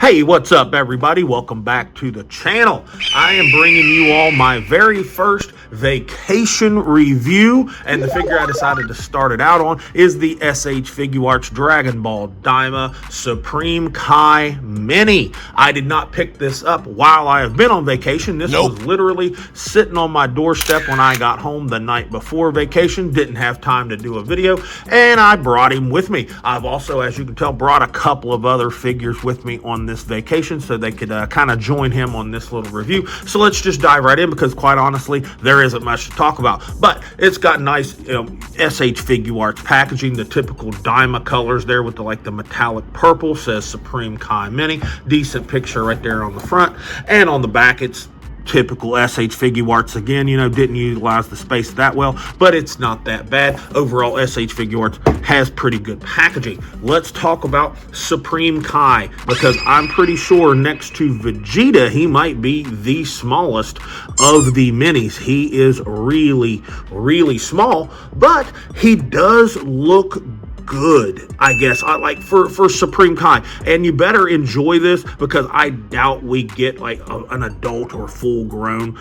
Hey, what's up, everybody? Welcome back to the channel. I am bringing you all my very first vacation review, and the figure I decided to start it out on is the SH Figuarts Dragonball Daima Supreme Kai Mini. I did not pick this up while I have been on vacation. This was literally sitting on my doorstep when I got home the night before vacation. Didn't have time to do a video, and I brought him with me. I've also, as you can tell, brought a couple of other figures with me on this vacation so they could kind of join him on this little review. So let's just dive right in, because quite honestly, there isn't much to talk about. But it's got nice SH Figuarts packaging, the typical Daima colors there with the metallic purple, says Supreme Kai Mini. Decent picture right there on the front, and on the back it's typical SH Figuarts again. Didn't utilize the space that well, but it's not that bad. Overall, SH Figuarts has pretty good packaging. Let's talk about Supreme Kai, because I'm pretty sure next to Vegeta, he might be the smallest of the minis. He is really, really small, but he does look good, I guess. I like for Supreme Kai, and you better enjoy this, because I doubt we get an adult or full-grown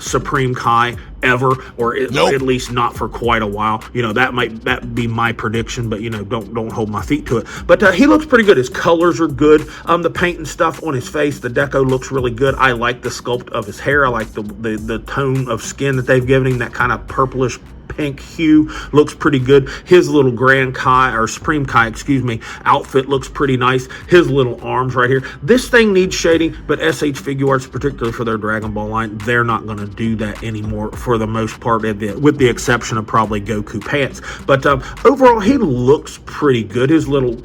Supreme Kai ever, or at least not for quite a while. That be my prediction, but don't hold my feet to it. But he looks pretty good. His colors are good. The paint and stuff on his face, the deco looks really good. I like the sculpt of his hair. I like the tone of skin that they've given him. That kind of purplish pink hue looks pretty good. His little Grand Kai, or Supreme Kai, excuse me, outfit looks pretty nice. His little arms right here. This thing needs shading, but SH Figuarts, particularly for their Dragon Ball line, they're not going to do that anymore for the most part, with the exception of probably Goku pants. But overall, he looks pretty good. His little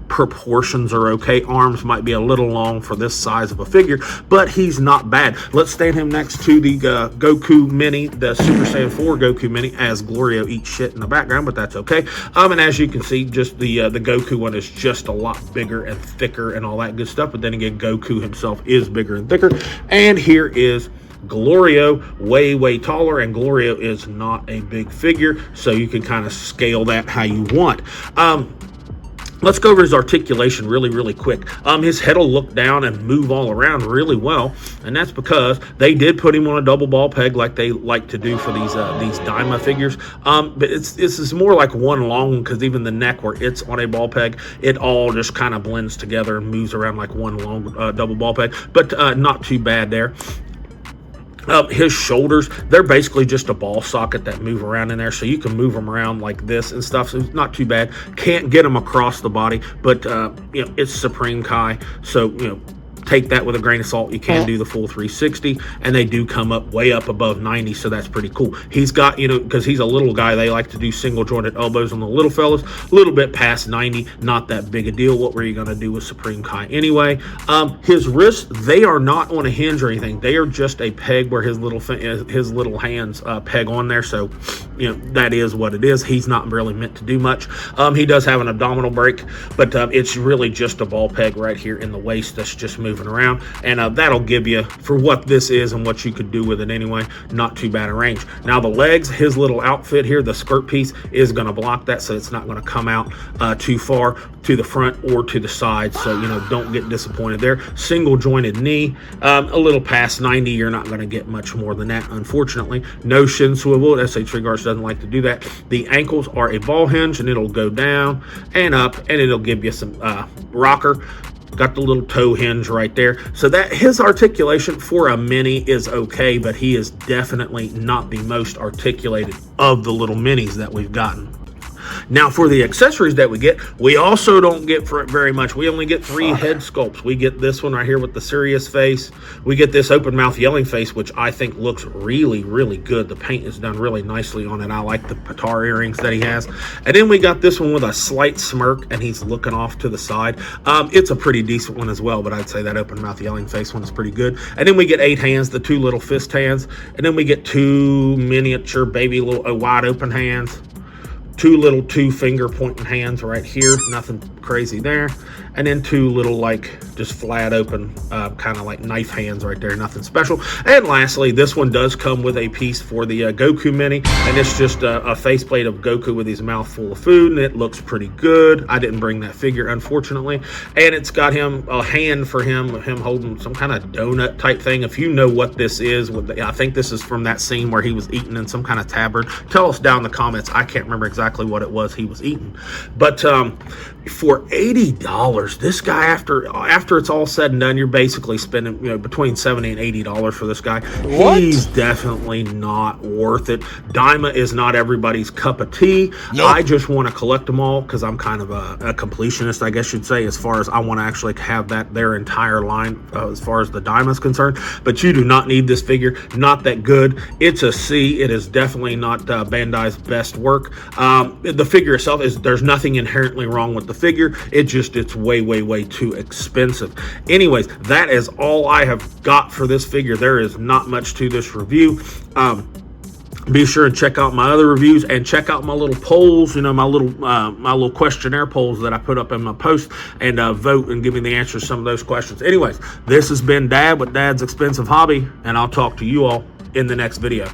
proportions are okay. Arms might be a little long for this size of a figure, but he's not bad. Let's stand him next to the Goku Mini, the Super Saiyan 4 Goku Mini, as Glorio eats shit in the background, but that's okay. And as you can see, just the Goku one is just a lot bigger and thicker and all that good stuff. But then again, Goku himself is bigger and thicker. And here is Glorio, way taller, and Glorio is not a big figure, so you can kind of scale that how you want. Let's go over his articulation really quick. His head will look down and move all around really well, and that's because they did put him on a double ball peg like they like to do for these Daima figures. But this is more like one long one, because even the neck where it's on a ball peg, it all just kind of blends together and moves around like one long double ball peg. But not too bad there. His shoulders, they're basically just a ball socket that move around in there, so you can move them around like this and stuff, so it's not too bad. Can't get them across the body, but it's Supreme Kai, so take that with a grain of salt. You can do the full 360, and they do come up way up above 90, so that's pretty cool. He's got, because he's a little guy, they like to do single jointed elbows on the little fellas. A little bit past 90, not that big a deal. What were you going to do with Supreme Kai anyway? His wrists, they are not on a hinge or anything. They are just a peg where his little hands peg on there, so that is what it is. He's not really meant to do much. He does have an abdominal break, but it's really just a ball peg right here in the waist that's just moving around, and that'll give you, for what this is and what you could do with it anyway, not too bad a range. Now the legs, his little outfit here, the skirt piece is going to block that, so it's not going to come out too far to the front or to the side, so don't get disappointed there. Single jointed knee, a little past 90, you're not going to get much more than that, unfortunately. No shin swivel. SH Figuarts doesn't like to do that. The ankles are a ball hinge, and it'll go down and up, and it'll give you some rocker. Got the little toe hinge right there, so that his articulation for a mini is okay, but he is definitely not the most articulated of the little minis that we've gotten. Now, for the accessories that we get, we also don't get very much. We only get 3 head sculpts. We get this one right here with the serious face. We get this open mouth yelling face, which I think looks really good. The paint is done really nicely on it. I like the Patar earrings that he has. And then we got this one with a slight smirk, and he's looking off to the side. It's a pretty decent one as well, but I'd say that open mouth yelling face one is pretty good. And then we get 8 hands, the 2 little fist hands. And then we get 2 miniature baby little wide open hands. 2 little 2 finger pointing hands right here. Nothing crazy there. And then two little, like, just flat open, kind of like knife hands right there. Nothing special. And lastly, this one does come with a piece for the Goku Mini. And it's just a faceplate of Goku with his mouth full of food. And it looks pretty good. I didn't bring that figure, unfortunately. And it's got him, a hand for him holding some kind of donut type thing. If you know what this is, I think this is from that scene where he was eating in some kind of tavern. Tell us down in the comments. I can't remember exactly what it was he was eating. But for $80, this guy, after it's all said and done, you're basically spending, you know, between $70 and $80 for this guy. What? He's definitely not worth it. Daima is not everybody's cup of tea. Nope. I just want to collect them all because I'm kind of a completionist, I guess you'd say, as far as I want to actually have their entire line as far as the Daima is concerned. But you do not need this figure. Not that good. It's a C. It is definitely not Bandai's best work. The figure itself there's nothing inherently wrong with the figure. It's way too expensive. Anyways, that is all I have got for this figure. There is not much to this review. Be sure and check out my other reviews and check out my little polls, you know, my little questionnaire polls that I put up in my post, and vote and give me the answers to some of those questions. Anyways, this has been Dad with Dad's Expensive Hobby, and I'll talk to you all in the next video.